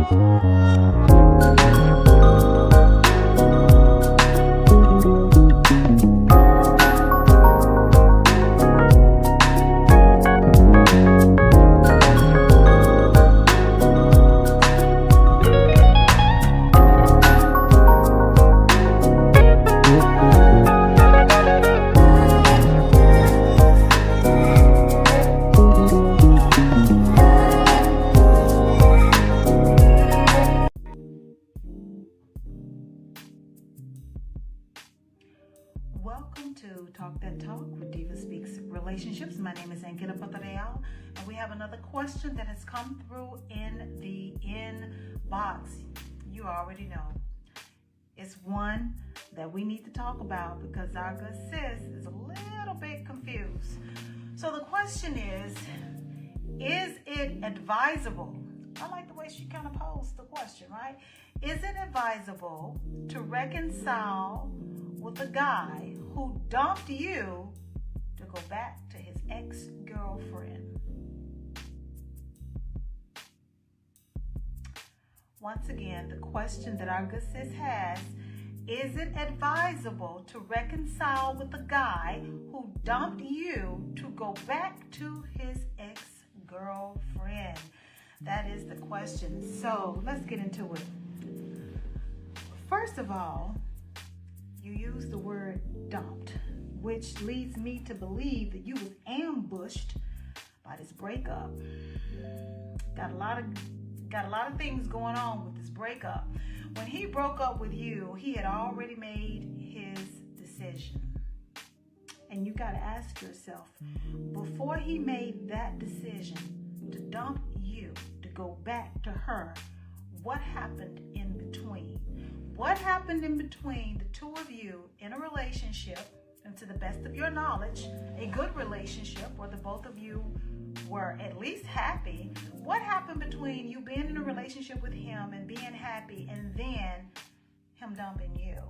Welcome to Talk That Talk with DivaSpeaks Relationships. My name is AnGala, and we have another question that has come through in the inbox. You already know. It's one that we need to talk about because our good sis is a little bit confused. So the question is it advisable? I like the way she kind of posed the question, right? Is it advisable to reconcile with a guy who dumped you to go back to his ex-girlfriend? Once again, the question that our good sis has, is it advisable to reconcile with a guy who dumped you to go back to his ex-girlfriend? That is the question. So let's get into it. First of all, you use the word dumped, which leads me to believe that you was ambushed by this breakup. Got a lot of things going on with this breakup. When he broke up with you, he had already made his decision. And you got to ask yourself, before he made that decision to dump you, to go back to her, what happened in between? What happened in between the two of you in a relationship, and to the best of your knowledge, a good relationship where the both of you were at least happy? What happened between you being in a relationship with him and being happy and then him dumping you?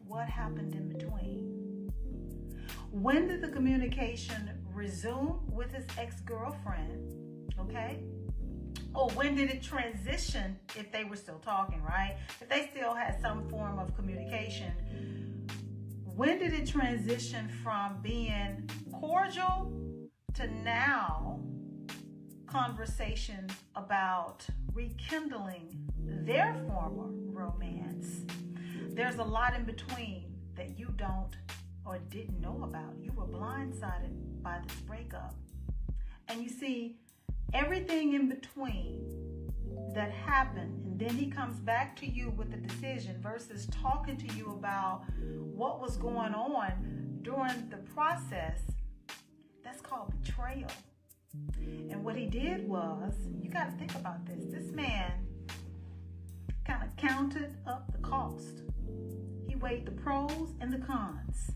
What happened in between? When did the communication resume with his ex-girlfriend? Okay? Or when did it transition, if they were still talking, right? If they still had some form of communication, when did it transition from being cordial to now conversations about rekindling their former romance? There's a lot in between that you don't or didn't know about. You were blindsided by this breakup. And you see, everything in between that happened, and then he comes back to you with a decision versus talking to you about what was going on during the process, that's called betrayal. And what he did was, you got to think about this. This man kind of counted up the cost. He weighed the pros and the cons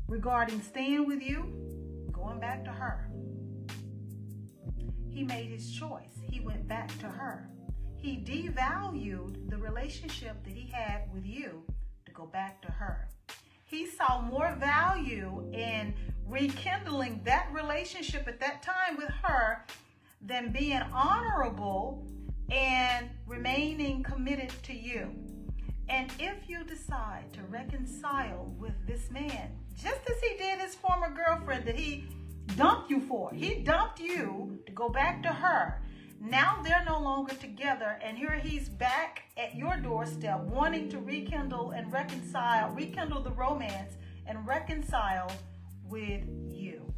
regarding staying with you, going back to her. He made his choice. He went back to her. He devalued the relationship that he had with you to go back to her. He saw more value in rekindling that relationship at that time with her than being honorable and remaining committed to you. And if you decide to reconcile with this man, just as he did his former girlfriend that he dumped you for, he dumped you to go back to her. Now they're no longer together, and here he's back at your doorstep wanting to rekindle and reconcile, rekindle the romance and reconcile with you.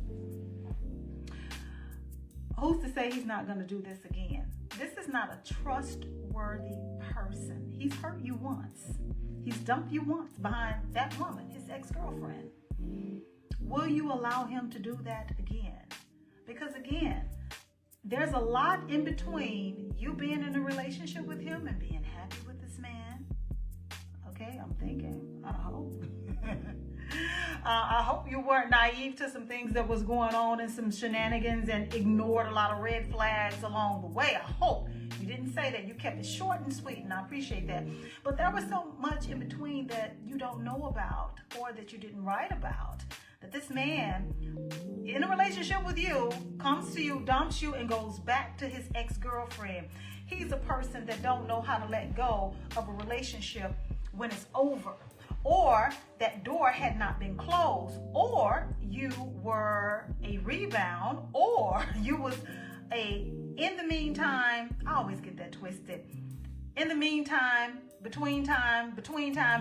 Who's to say he's not going to do this again? This is not a trustworthy person. He's hurt you once. He's dumped you once behind that woman, his ex-girlfriend. Will you allow him to do that again? Because again, there's a lot in between you being in a relationship with him and being happy with this man. Okay, I'm thinking, I hope. I hope you weren't naive to some things that was going on and some shenanigans and ignored a lot of red flags along the way. I hope you didn't say that. You kept it short and sweet, and I appreciate that. But there was so much in between that you don't know about or that you didn't write about that this man in a relationship with you comes to you, dumps you, and goes back to his ex-girlfriend. He's a person that don't know how to let go of a relationship when it's over, or that door had not been closed, or you were a rebound, or you was in the meantime. I always get that twisted. In the meantime, between time,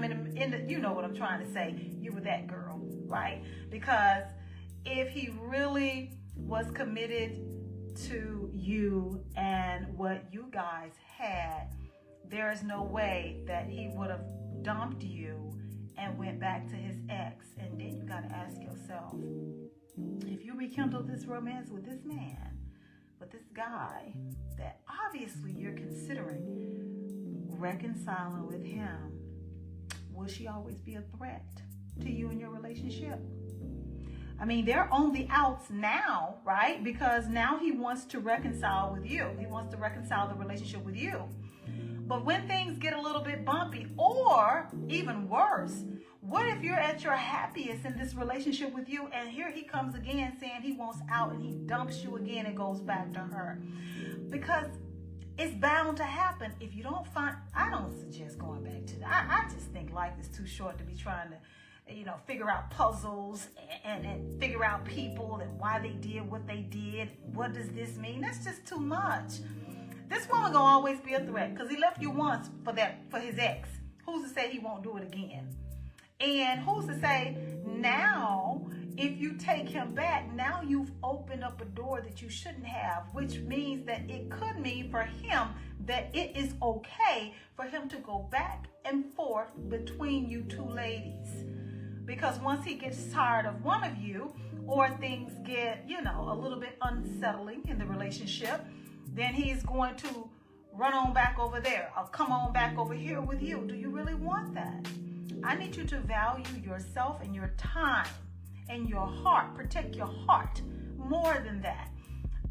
and you know what I'm trying to say. You were that girl, right? Because if he really was committed to you and what you guys had, there is no way that he would have dumped you and went back to his ex. And then you got to ask yourself, if you rekindle this romance with this man, with this guy that obviously you're considering reconciling with him, will she always be a threat to you in your relationship? I mean, they're on the outs now, right? Because now he wants to reconcile with you. He wants to reconcile the relationship with you. But when things get a little bit bumpy, or even worse, what if you're at your happiest in this relationship with you, and here he comes again saying he wants out, and he dumps you again and goes back to her? Because it's bound to happen. If you don't find, I don't suggest going back to that. I just think life is too short to be trying to, figure out puzzles and figure out people and why they did what they did. What does this mean? That's just too much. This woman gonna always be a threat because he left you once for his ex. Who's to say he won't do it again? And who's to say now, if you take him back, now you've opened up a door that you shouldn't have, which means that it could mean for him that it is okay for him to go back and forth between you two ladies. Because once he gets tired of one of you, or things get, a little bit unsettling in the relationship, then he's going to run on back over there or come on back over here with you. Do you really want that? I need you to value yourself and your time and your heart. Protect your heart more than that.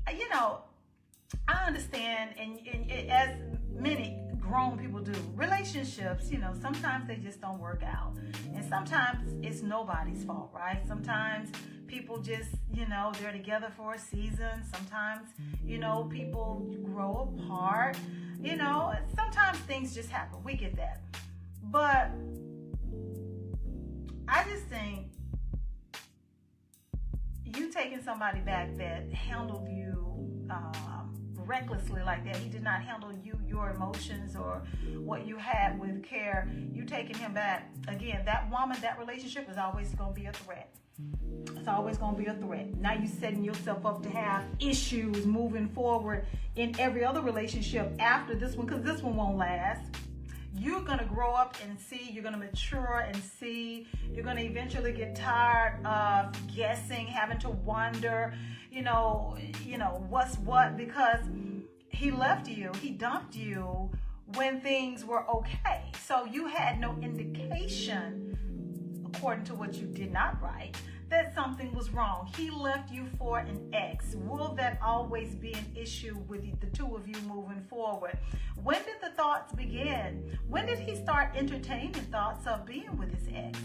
I understand, and as many grown people do, relationships, sometimes they just don't work out. And sometimes it's nobody's fault, right? Sometimes people just, they're together for a season. Sometimes, people grow apart. Sometimes things just happen. We get that. But I just think you taking somebody back that handled you recklessly like that, he did not handle your emotions or what you had with care, you taking him back, again, that woman, that relationship is always going to be a threat. It's always going to be a threat. Now you're setting yourself up to have issues moving forward in every other relationship after this one, because this one won't last. You're going to grow up and see, you're going to mature and see, you're going to eventually get tired of guessing, having to wonder, what's what, because he left you, he dumped you when things were okay. So you had no indication, according to what you did not write, that something was wrong. He left you for an ex. Will that always be an issue with the two of you moving forward? When did the thoughts begin? When did he start entertaining thoughts of being with his ex?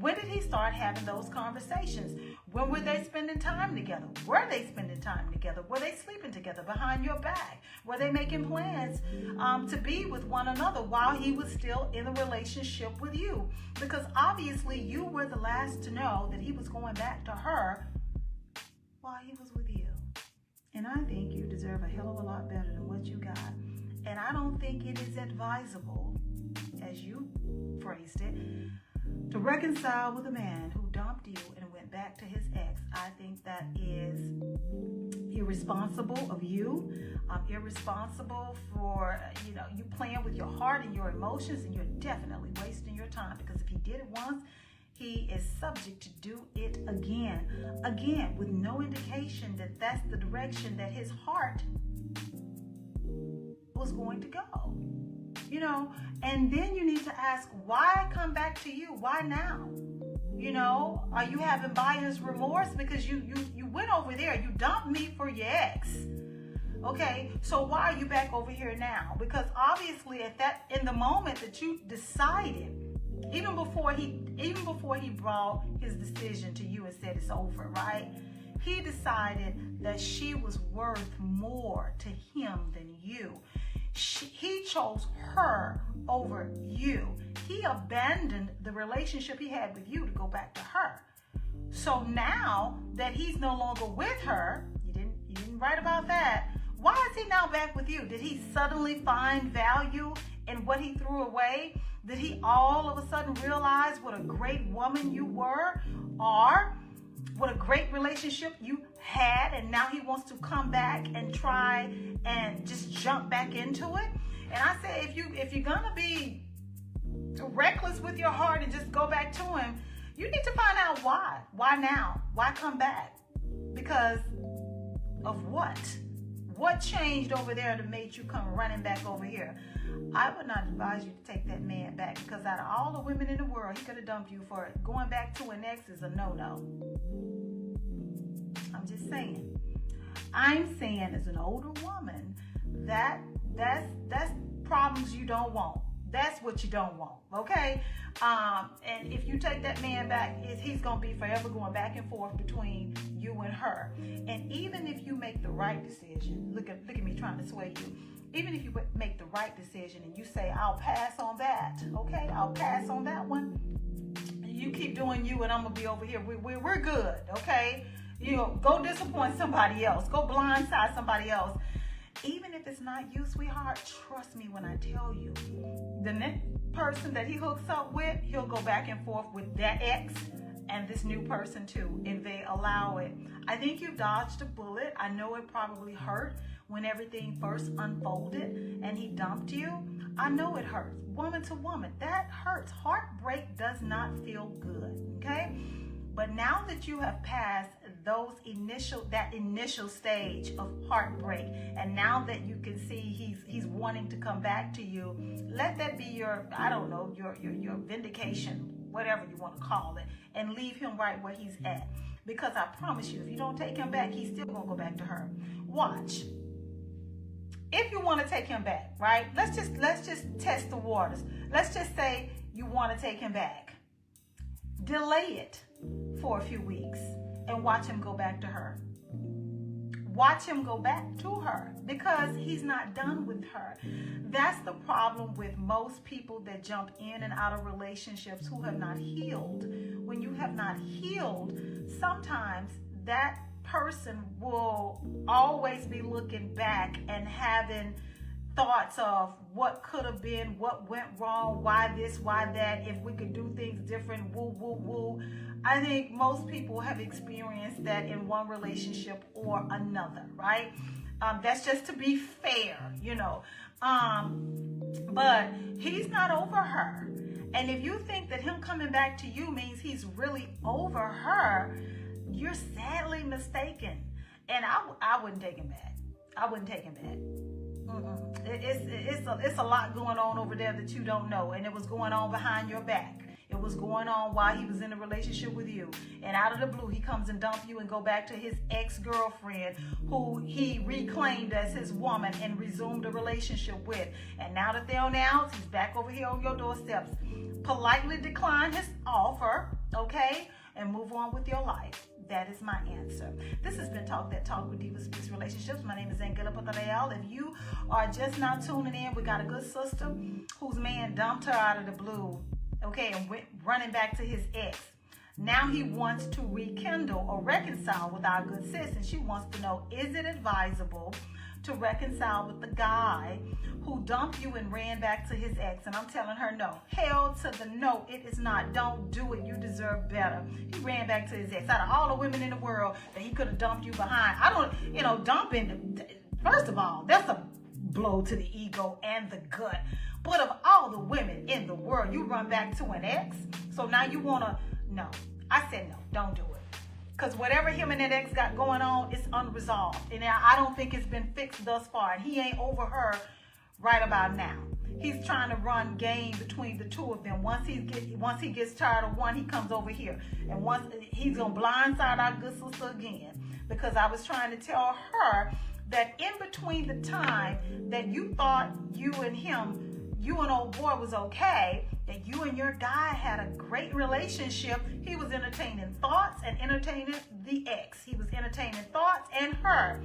When did he start having those conversations? When were they spending time together? Were they spending time together? Were they sleeping together behind your back? Were they making plans to be with one another while he was still in a relationship with you? Because obviously you were the last to know that he was going back to her while he was with you. And I think you deserve a hell of a lot better than what you got. And I don't think it is advisable, as you phrased it, to reconcile with a man who dumped you and went back to his ex. I think that is irresponsible of you, irresponsible for, you playing with your heart and your emotions, and you're definitely wasting your time, because if he did it once, he is subject to do it again, with no indication that that's the direction that his heart was going to go. And then you need to ask, why come back to you? Why now? Are you having buyer's remorse because you went over there, you dumped me for your ex? Okay, so why are you back over here now? Because obviously in the moment that you decided Even before he brought his decision to you and said it's over, right? He decided that she was worth more to him than you. He chose her over you. He abandoned the relationship he had with you to go back to her. So now that he's no longer with her, you didn't write about that. Why is he now back with you? Did he suddenly find value in what he threw away? Did he all of a sudden realize what a great woman you were, or what a great relationship you had, and now he wants to come back and try and just jump back into it? And I say, if you're gonna be reckless with your heart and just go back to him, you need to find out why. Why now? Why come back? Because of what? What changed over there that made you come running back over here? I would not advise you to take that man back, because out of all the women in the world, he could have dumped you for it. Going back to an ex is a no-no. I'm just saying. I'm saying, as an older woman, that's problems you don't want. That's what you don't want, okay? And if you take that man back, he's going to be forever going back and forth between you and her. And even if you make the right decision, look at me trying to sway you. Even if you make the right decision and you say, I'll pass on that, okay? I'll pass on that one. You keep doing you and I'm going to be over here. We're good, okay? You know, go disappoint somebody else. Go blindside somebody else. Even if it's not you, sweetheart, trust me when I tell you, the next person that he hooks up with, he'll go back and forth with that ex and this new person too, if they allow it. I think you dodged a bullet. I know it probably hurt when everything first unfolded and he dumped you. I know it hurts. Woman to woman, that hurts. Heartbreak does not feel good, okay? But now that you have passed that initial stage of heartbreak, and now that you can see he's wanting to come back to you, let that be your, I don't know, your vindication, whatever you want to call it, and leave him right where he's at. Because I promise you, if you don't take him back, he's still gonna go back to her. Watch. If you want to take him back, right? Let's just test the waters. Let's just say you want to take him back. Delay it for a few weeks and watch him go back to her. Watch him go back to her, because he's not done with her. That's the problem with most people that jump in and out of relationships who have not healed. When you have not healed, sometimes that person will always be looking back and having thoughts of what could have been, what went wrong, why this, why that, if we could do things different, woo, woo, woo. I think most people have experienced that in one relationship or another, right? That's just to be fair, you know. But he's not over her. And if you think that him coming back to you means he's really over her, you're sadly mistaken. And I wouldn't take him back. I wouldn't take him back. It's a lot going on over there that you don't know, and it was going on behind your back. It was going on while he was in a relationship with you, and out of the blue he comes and dump you and go back to his ex-girlfriend who he reclaimed as his woman and resumed a relationship with. And now that they're on the outs, he's back over here on your doorsteps. Politely decline his offer, okay, and move on with your life. That is my answer. This has been Talk That Talk with DivaSpeaks Relationships. My name is AnGala. If you are just now tuning in, we got a good sister whose man dumped her out of the blue, okay, and went running back to his ex. Now he wants to rekindle or reconcile with our good sis, and she wants to know, is it advisable to reconcile with the guy who dumped you and ran back to his ex? And I'm telling her no. Hell to the no, it is not. Don't do it. You deserve better. He ran back to his ex. Out of all the women in the world that he could have dumped you behind, dumping, first of all, that's a blow to the ego and the gut. But of all the women in the world, you run back to an ex? So now you want to, no. I said no, don't do it. Because whatever him and that ex got going on, it's unresolved. And I don't think it's been fixed thus far. And he ain't over her right about now. He's trying to run game between the two of them. Once he gets tired of one, he comes over here. And once he's going to blindside our good sister again. Because I was trying to tell her that in between the time that you thought you and him you and old boy was okay, that you and your guy had a great relationship, he was entertaining thoughts and entertaining the ex. He was entertaining thoughts and her.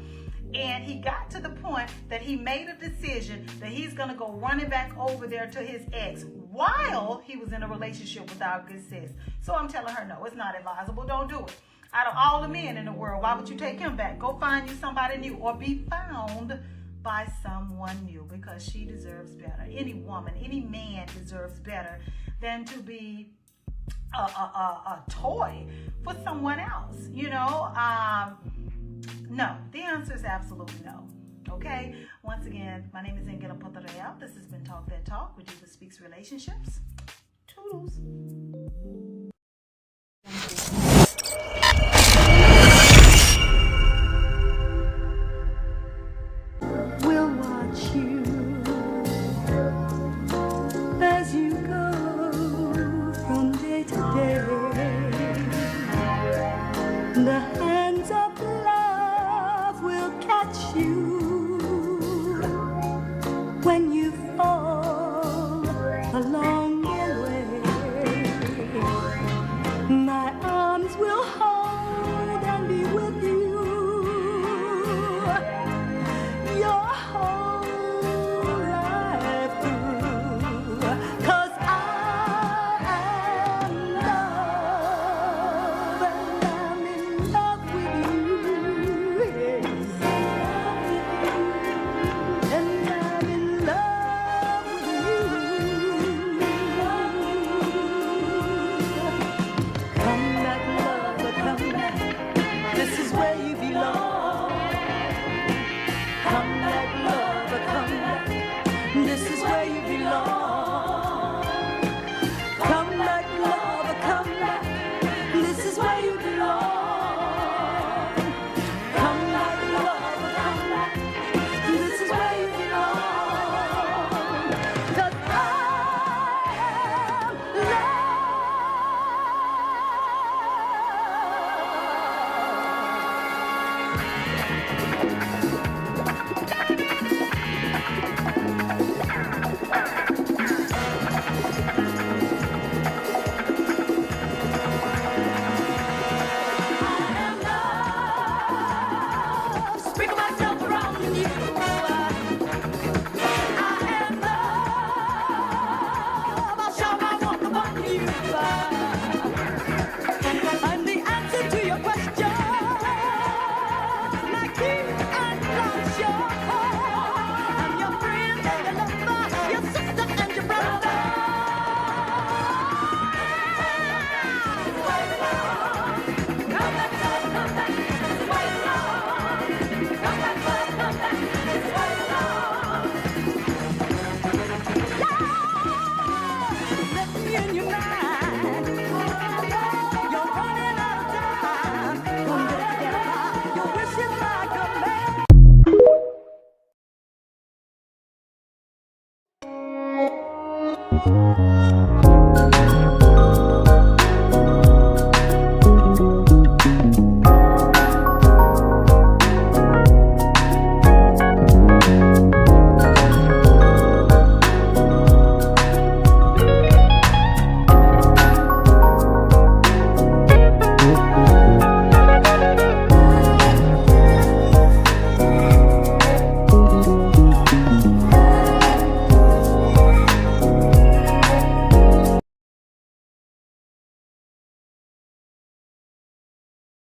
And he got to the point that he made a decision that he's going to go running back over there to his ex while he was in a relationship with our good sis. So I'm telling her, no, it's not advisable. Don't do it. Out of all the men in the world, why would you take him back? Go find you somebody new, or be found by someone new, because she deserves better. Any woman, any man deserves better than to be a toy for someone else. No, the answer is absolutely no. Okay? Once again, my name is AnGala. This has been Talk That Talk with DivaSpeaks Relationships. Toodles. We'll watch you as you go from day to day. The hands of love will catch you when you fall along the way. My arms will hold and be with you your whole life through, 'cause I am love and I'm in love with you, yes. And I'm in love with you. Come back, lover, come back. This is where you belong. Come back, lover, come back. This is where you belong. Come back, lover, come back. This is where you belong. Come back, lover, come back. This is where you belong. 'Cause I am love. Sprinkle myself around in you. I am love. I'll show my walk upon you. I'm the answer to your question. My key unlocks your heart. I'm your friend and your lover, your sister and your brother. Come back, love, come back. This is where you belong. Come back, love, come back. This is where you belong. Let me in your mind. You're running out of time. Come back together. Your wish is like a man.